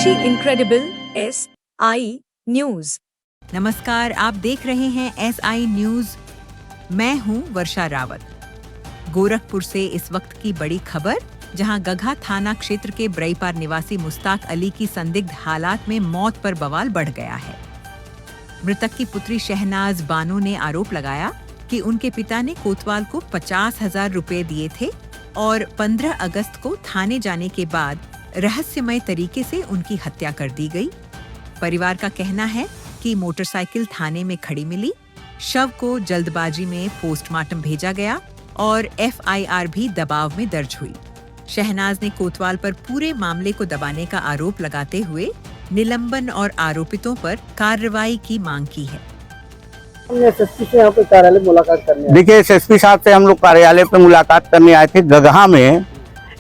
Meenakshi incredible SI news. नमस्कार, आप देख रहे हैं SI न्यूज। मैं हूं वर्षा रावत। गोरखपुर से इस वक्त की बड़ी खबर, जहां गघा थाना क्षेत्र के ब्रईपार निवासी मुस्ताक अली की संदिग्ध हालात में मौत पर बवाल बढ़ गया है। मृतक की पुत्री शहनाज बानो ने आरोप लगाया कि उनके पिता ने कोतवाल को 50,000 रुपए दिए थे और 15 अगस्त को थाने जाने के बाद रहस्यमय तरीके से उनकी हत्या कर दी गई। परिवार का कहना है कि मोटरसाइकिल थाने में खड़ी मिली, शव को जल्दबाजी में पोस्टमार्टम भेजा गया और FIR भी दबाव में दर्ज हुई। शहनाज ने कोतवाल पर पूरे मामले को दबाने का आरोप लगाते हुए निलंबन और आरोपितों पर कार्रवाई की मांग की है। SSP से यहाँ पे कार्यालय मुलाकात करने आए। देखिए, SSP साहब से हम लोग कार्यालय पे मुलाकात करने आए थे। गगहा में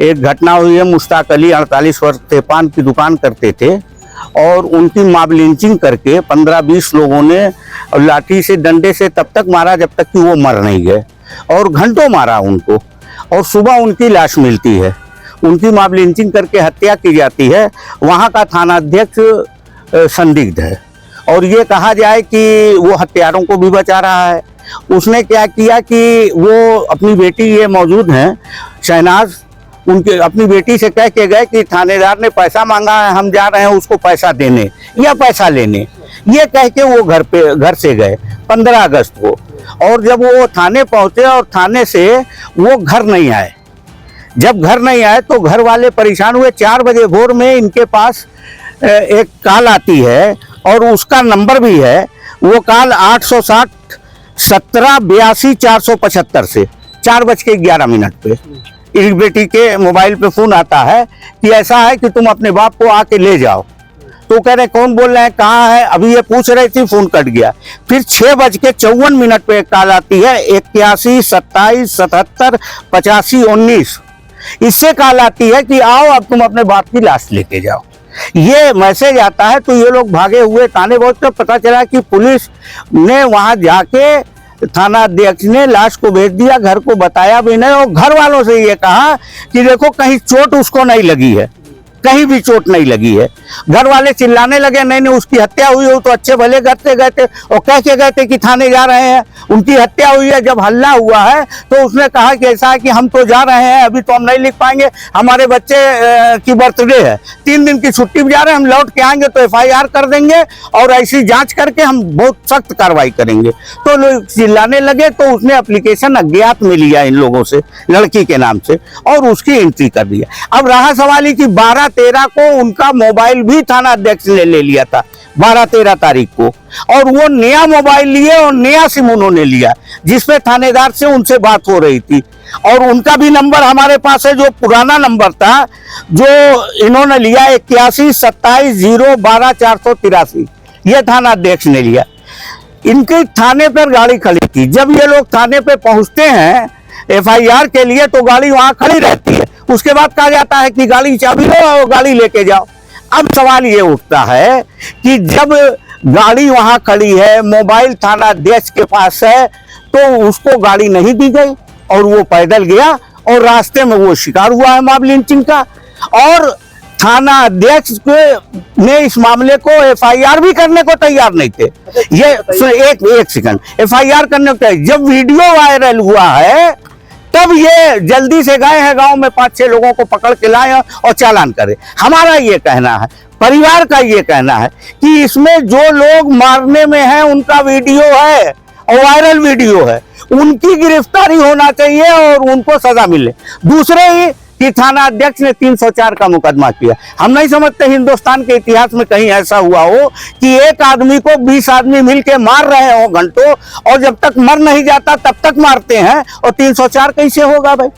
एक घटना हुई है। मुस्ताक अली 48 वर्ष थे, पान की दुकान करते थे और उनकी मॉब लिंचिंग करके 15-20 लोगों ने लाठी से, डंडे से तब तक मारा जब तक कि वो मर नहीं गए और घंटों मारा उनको, और सुबह उनकी लाश मिलती है। उनकी मॉब लिंचिंग करके हत्या की जाती है। वहाँ का थानाध्यक्ष संदिग्ध है और ये कहा जाए कि वो हत्यारों को भी बचा रहा है। उसने क्या किया कि वो अपनी बेटी, ये मौजूद हैं शहनाज, उनके अपनी बेटी से कह के गए कि थानेदार ने पैसा मांगा है, हम जा रहे हैं उसको पैसा देने या पैसा लेने, ये कह के वो घर से गए 15 अगस्त को। और जब वो थाने पहुंचे और थाने से वो घर नहीं आए, जब घर नहीं आए तो घर वाले परेशान हुए। 4 बजे भोर में इनके पास एक कॉल आती है और उसका नंबर भी है। वो कॉल 860 17 82 475 से 4:11 पे एक बेटी के मोबाइल पे फोन आता है कि ऐसा है कि तुम अपने बाप को आके ले जाओ। तो कह रहे कौन बोल रहे हैं, कहाँ है? अभी ये पूछ रही थी, फोन कट गया। फिर 6:54 पे एक कॉल आती है, 81 27 77 85 19। इससे कॉल आती है कि आओ अब तुम अपने बाप की लाश लेके जाओ। ये मैसेज आता है तो ये लोग भागे हुए थाने पहुंचे। पता चला कि पुलिस ने वहां जाके थाना अध्यक्ष ने लाश को भेज दिया, घर को बताया भी नहीं और घर वालों से ये कहा कि देखो कहीं चोट उसको नहीं लगी है, कहीं भी चोट नहीं लगी है। घर वाले चिल्लाने लगे, नहीं नहीं उसकी हत्या हुई हो तो अच्छे भले घर से गए थे और कह के गए थे कि थाने जा रहे हैं, उनकी हत्या हुई है। जब हल्ला हुआ है तो उसने कहा कि ऐसा है कि हम तो जा रहे हैं, अभी तो हम नहीं लिख पाएंगे, हमारे बच्चे की बर्थडे है, 3 दिन की छुट्टी भी जा रहे हैं, हम लौट के आएंगे तो FIR कर देंगे और ऐसी जांच करके हम बहुत सख्त कार्रवाई करेंगे। तो लोग चिल्लाने लगे तो उसने एप्लीकेशन अज्ञात में लिया इन लोगों से, लड़की के नाम से, और उसकी एंट्री कर दिया। अब रहा सवाल ही कि 12-13 को उनका मोबाइल भी थाना अध्यक्ष ने ले लिया था, 12-13 तारीख को, और वो नया मोबाइल लिए और नया सिम उन्होंने लिया जिसपे थानेदार से उनसे बात हो रही थी। और उनका भी नंबर हमारे पास है, जो पुराना नंबर था जो इन्होंने लिया 81 27 0 12 483, ये थाना अध्यक्ष ने लिया। इनके थाने पर गाड़ी खड़ी थी। जब ये लोग थाने पे पहुंचते हैं FIR के लिए तो गाड़ी वहां खड़ी रहती है। उसके बाद कहा जाता है कि गाड़ी चाबी लो और गाड़ी लेके जाओ। अब सवाल ये उठता है कि जब गाड़ी वहां खड़ी है, मोबाइल थाना अध्यक्ष के पास है, तो उसको गाड़ी नहीं दी गई और वो पैदल गया और रास्ते में वो शिकार हुआ है मॉब लिंचिंग का। और थाना अध्यक्ष ने इस मामले को FIR भी करने को तैयार नहीं थे। ये एक सेकंड, FIR करने को जब वीडियो वायरल हुआ है तब ये जल्दी से गए हैं गांव में, 5-6 लोगों को पकड़ के लाए और चालान करे। हमारा ये कहना है, परिवार का ये कहना है कि इसमें जो लोग मारने में हैं उनका वीडियो है और वायरल वीडियो है, उनकी गिरफ्तारी होना चाहिए और उनको सजा मिले। दूसरे ही कि थाना अध्यक्ष ने 304 का मुकदमा किया। हम नहीं समझते हिंदुस्तान के इतिहास में कहीं ऐसा हुआ हो कि एक आदमी को 20 आदमी मिलके मार रहे हो घंटों, और जब तक मर नहीं जाता तब तक मारते हैं। और 304 कैसे होगा भाई?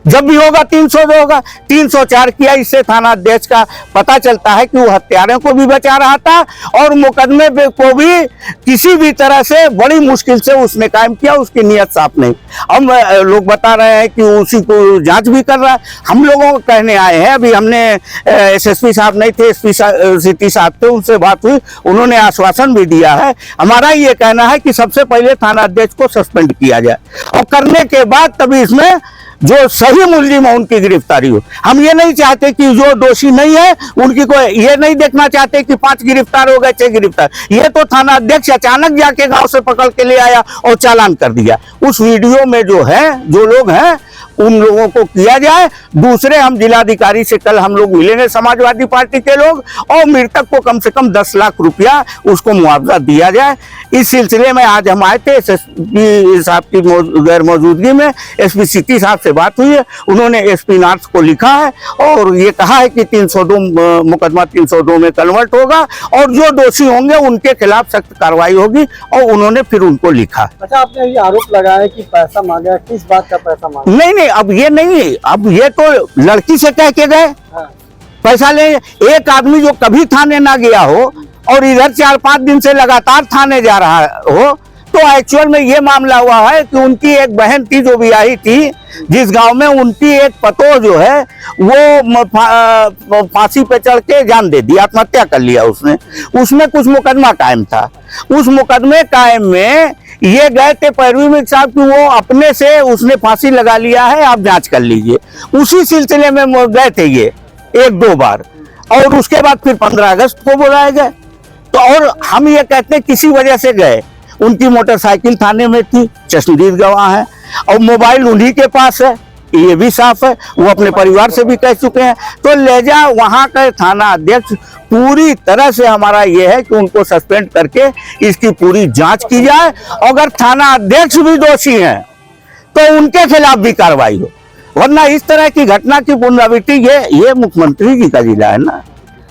जब भी होगा 300 होगा। 304 किया। इससे थाना अध्यक्ष का पता चलता है कि वो हत्यारों को भी बचा रहा था और मुकदमे को भी किसी भी तरह से बड़ी मुश्किल से उसने कायम किया। उसकी नीयत साफ नहीं। अब लोग बता रहे हैं कि उसी को जांच भी कर रहा है। हम लोगों को कहने आए हैं, अभी हमने SSP साहब नहीं थे, SP सिटी साहब थे, उनसे बात हुई, उन्होंने आश्वासन भी दिया है। हमारा ये कहना है कि सबसे पहले थाना अध्यक्ष को सस्पेंड किया जाए और करने के बाद तभी इसमें जो सही मुलजिम है उनकी गिरफ्तारी हो। हम ये नहीं चाहते कि जो दोषी नहीं है उनकी कोई, ये नहीं देखना चाहते कि 5 गिरफ्तार हो गए 6 गिरफ्तार। ये तो थाना अध्यक्ष अचानक जाके गांव से पकड़ के ले आया और चालान कर दिया। उस वीडियो में जो है, जो लोग हैं, उन लोगों को किया जाए। दूसरे, हम जिलाधिकारी से कल हम लोग मिलेंगे, समाजवादी पार्टी के लोग, और मृतक को कम से कम 10 लाख रुपया उसको मुआवजा दिया जाए। इस सिलसिले में आज हम आए थे। एसएसपी साहब की गैर मौजूदगी में एसपी सिटी साहब से बात हुई है। उन्होंने एसपी नॉर्थ को लिखा है और ये कहा है कि 302 मुकदमा 302 में कन्वर्ट होगा और जो दोषी होंगे उनके खिलाफ सख्त कार्रवाई होगी, और उन्होंने फिर उनको लिखा। अच्छा, आपने ये आरोप लगाया कि पैसा मांगा, किस बात का पैसा मांगा? नहीं, अब ये नहीं, अब ये तो लड़की से कह के गए पैसा ले। एक आदमी जो कभी थाने ना गया हो और इधर 4-5 दिन से लगातार थाने जा रहा हो, तो एक्चुअल में ये मामला हुआ है कि उनकी एक बहन थी जो ब्याही थी, जिस गांव में उनकी एक पतोह जो है वो फांसी पे चढ़ के जान दे दी, आत्महत्या कर लिया उसने। उसमें कुछ मुकदमा कायम था। उस मुकदमे कायम में ये गए थे पैरवी में साहब कि वो अपने से उसने फांसी लगा लिया है, आप जांच कर लीजिए। उसी सिलसिले में गए थे ये 1-2 बार, और उसके बाद फिर 15 अगस्त को बुलाए गए। तो और हम ये कहते हैं किसी वजह से गए। उनकी मोटरसाइकिल थाने में थी, चश्मदीद गवाह है, और मोबाइल उन्हीं के पास है, ये भी साफ है। वो अपने परिवार से भी कह चुके हैं। तो ले जा, वहां का थाना अध्यक्ष पूरी तरह से हमारा ये है कि उनको सस्पेंड करके इसकी पूरी जांच की जाए। अगर थाना अध्यक्ष भी दोषी हैं तो उनके खिलाफ भी कार्रवाई हो, वरना इस तरह की घटना की पुनरावृत्ति, ये मुख्यमंत्री जी का जिला है ना।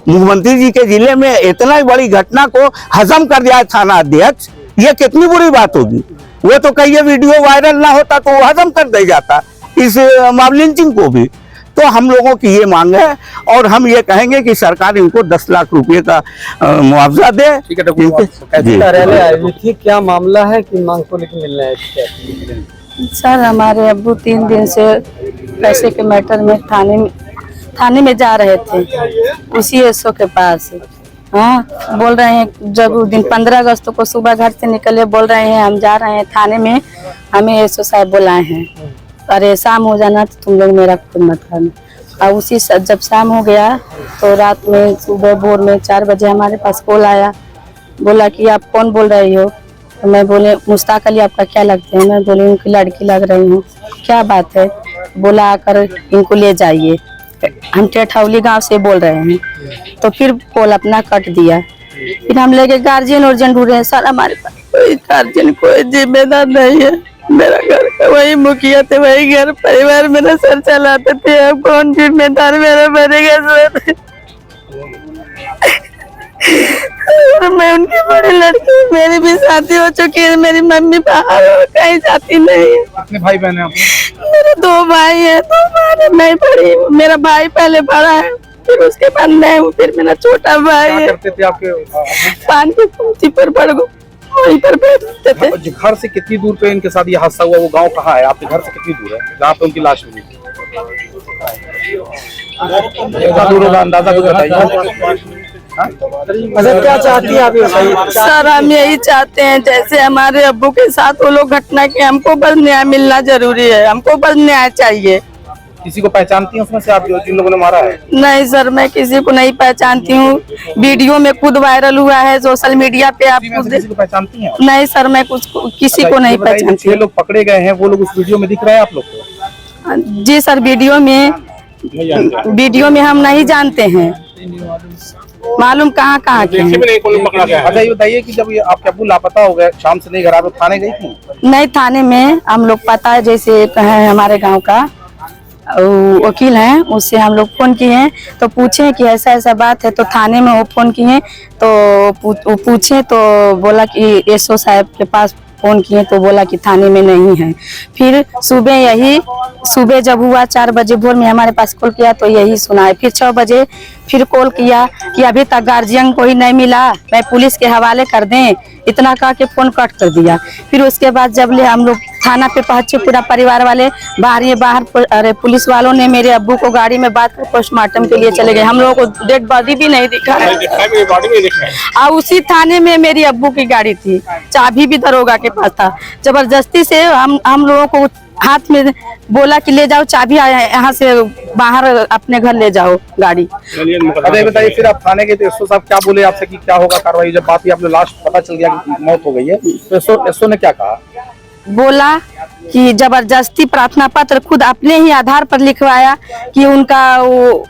मुख्यमंत्री जी के जिले में इतना बड़ी घटना को हजम कर दिया थाना अध्यक्ष, ये कितनी बुरी बात होगी। वो तो कहीं ये वीडियो वायरल ना होता तो वो हजम कर दे जाता इस मॉब लिंचिंग को भी। तो हम लोगों की ये मांग है, और हम ये कहेंगे कि सरकार इनको 10 लाख रुपए का मुआवजा दे। ठीक है, कार्यालय आई हुई थी, क्या मामला है कि मांग को लेकर मिलना है? सर, हमारे अब्बू 3 दिन से पैसे के मैटर में थाने में जा रहे थे, उसी एसओ के पास। हाँ, बोल रहे हैं जब उस दिन 15 अगस्त को सुबह घर से निकले, बोल रहे हैं हम जा रहे हैं थाने में, हमें एसओ साहब बुलाए हैं, अरे शाम हो जाना तो तुम लोग मेरा खुद मत करना। और उसी जब शाम हो गया तो रात में सुबह भोर में 4 बजे हमारे पास कॉल आया, बोला कि आप कौन बोल रही हो? तो मैं बोले मुश्ताक अली आपका क्या लगते हैं? मैं बोले उनकी लड़की लग रही हूँ। क्या बात है? बोला आकर इनको ले जाइए, हम टेठौली गांव से बोल रहे हैं। तो फिर कॉल अपना कट दिया। फिर हम लेके गार्जियन और ढूंढ रहे हैं। सर, हमारे पास कोई गार्जियन, कोई जिम्मेदार नहीं है। मेरा घर का वही मुखिया थे, वही घर परिवार मेरा सर चलाते थे। अब कौन जिम्मेदार मेरा बनेगा सर? मैं उनकी बड़ी लड़की, मेरी भी शादी हो चुकी है, मेरी मम्मी बाहर और कहीं जाती नहीं है। कितने भाई बहन हैं? मेरे 2 भाई है, 2 बहन, मैं बड़ी, मेरा भाई पहले बड़ा है, फिर उसके बाद मैं हूँ, फिर मेरा छोटा भाई है। करते थे आपके? पान की कुर्सी पर वहीं पर बैठते थे। घर से कितनी दूर पे इनके साथ ये हादसा हुआ? वो गांव कहाँ है? आपके घर से कितनी दूर है जहाँ पे उनकी लाश मिली? दूर होगा, अंदाजा कुछ बताइए। अच्छा, क्या चाहती है आप? सर, हम यही चाहते हैं जैसे हमारे अब्बू के साथ वो लोग घटना की, हमको बस न्याय मिलना जरूरी है, हमको बस न्याय चाहिए। किसी को पहचानती हैं उसमें से आप जिन लोगों ने मारा है? नहीं सर, मैं किसी को नहीं पहचानती हूँ। वीडियो में खुद वायरल हुआ है सोशल मीडिया पे। आप किसी को पहचानती हैं? नहीं सर, मैं किसी को नहीं पहचानती। 6 लोग पकड़े गए हैं, वो लोग उस वीडियो में दिख रहे हैं आप लोग को? जी सर, वीडियो में हम नहीं जानते हैं, मालूम कहाँ के हैं। अच्छा, ये बताइए कि जब आपके अब्बू लापता हो गए, शाम से नहीं घर आ, तो थाने गई थी? नहीं, थाने में हम लोग पता है, जैसे एक है हमारे गांव का वकील हैं, उससे हम लोग फोन किए हैं तो पूछे कि ऐसा ऐसा बात है। तो थाने में वो फोन किए तो पूछे तो बोला कि एसओ साहब के पास फोन किए तो बोला कि थाने में नहीं है। फिर सुबह जब हुआ 4 बजे भोर में हमारे पास कॉल किया तो यही सुना है। फिर 6 बजे फिर कॉल किया कि अभी तक गार्जियन को ही नहीं मिला, मैं पुलिस के हवाले कर दें, इतना कह के फोन कट कर दिया। फिर उसके बाद जब ले हम लोग थाना पे पहुंचे, पूरा परिवार वाले बाहर अरे पुलिस वालों ने मेरे अब्बू को गाड़ी में बांध कर पोस्टमार्टम के लिए चले गए। हम लोगों को डेड बॉडी भी नहीं दिखा है। और उसी थाने में मेरी अब्बू की गाड़ी थी, चाबी भी दरोगा के पास था। जबरदस्ती से हम लोगों को हाथ में बोला कि ले जाओ चाबी, यहाँ से बाहर अपने घर ले जाओ गाड़ी। अरे बताइए, फिर आप थाने गए तो एसओ साहब क्या बोले आपसे कि क्या होगा कार्रवाई? जब बात हुई, आपने लास्ट पता चल गया कि मौत हो गई है, तो एसओ ने क्या कहा? बोला कि जबरदस्ती प्रार्थना पत्र खुद अपने ही आधार पर लिखवाया कि उनका वो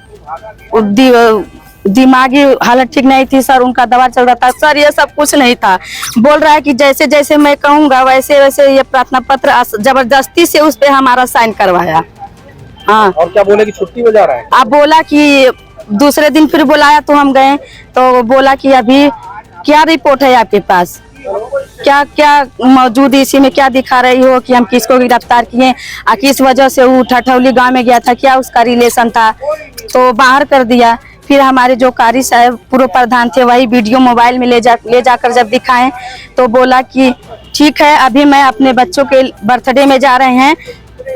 दिमागी हालत ठीक नहीं थी सर, उनका दवा चल रहा था सर, ये सब कुछ नहीं था। बोल रहा है कि जैसे जैसे मैं कहूँगा वैसे वैसे ये प्रार्थना पत्र जबरदस्ती से उस पे हमारा साइन करवाया। हाँ, और क्या बोले कि छुट्टी हो जा रहा है? अब बोला कि दूसरे दिन फिर बुलाया तो हम गए तो बोला कि अभी क्या रिपोर्ट है आपके पास, क्या क्या मौजूद इसी में क्या दिखा रही हो कि हम किसको गिरफ्तार किए, किस वजह से वो ठठौली गांव में गया था, क्या उसका रिलेशन था, तो बाहर कर दिया। फिर हमारे जो कारी साहब पूर्व प्रधान थे वही वीडियो मोबाइल में ले जाकर जब दिखाएं तो बोला कि ठीक है, अभी मैं अपने बच्चों के बर्थडे में जा रहे हैं,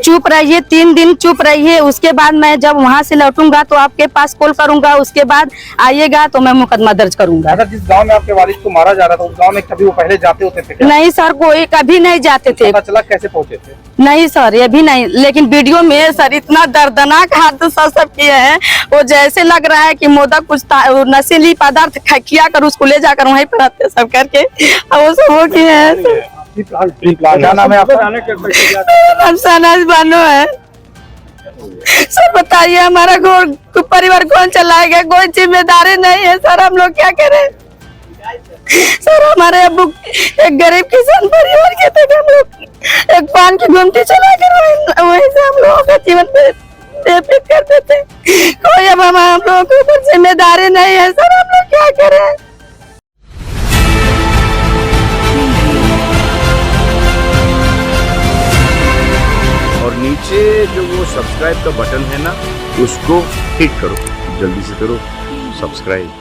चुप रहिए, 3 दिन चुप रहिए, उसके बाद मैं जब वहां से लौटूंगा तो आपके पास कॉल करूंगा, उसके बाद आइएगा तो मैं मुकदमा दर्ज करूंगा। अगर जिस गांव में आपके वालिद को मारा जा रहा था उस गांव में कभी वो पहले जाते होते थे क्या? नहीं सर, कोई कभी नहीं जाते थे। पता चला कैसे पहुंचे थे? नहीं सर, ये भी नहीं, लेकिन वीडियो में सर इतना दर्दनाक हादसा सब किए हैं, वो जैसे लग रहा है कि मोदा कुछ नशीली पदार्थ किया कर उसको ले जाकर वहीं पर आते सब करके वो सब वो किए हैं। क्या नाम है आपका? हम सनाज बानो है सर। बताइए हमारा परिवार कौन चलाएगा, कोई जिम्मेदारी नहीं है सर, हम लोग क्या करें सर? हमारे अब्बू एक गरीब किसान परिवार के थे, हम लोग एक पान की गुमटी चलाकर वहीं से हम लोगों का जीवन व्यतीत करते थे। कोई अब हम लोगों के ऊपर जिम्मेदारी नहीं है सर, हम लोग क्या करें? और नीचे जो वो सब्सक्राइब का बटन है ना, उसको हिट करो, जल्दी से करो सब्सक्राइब।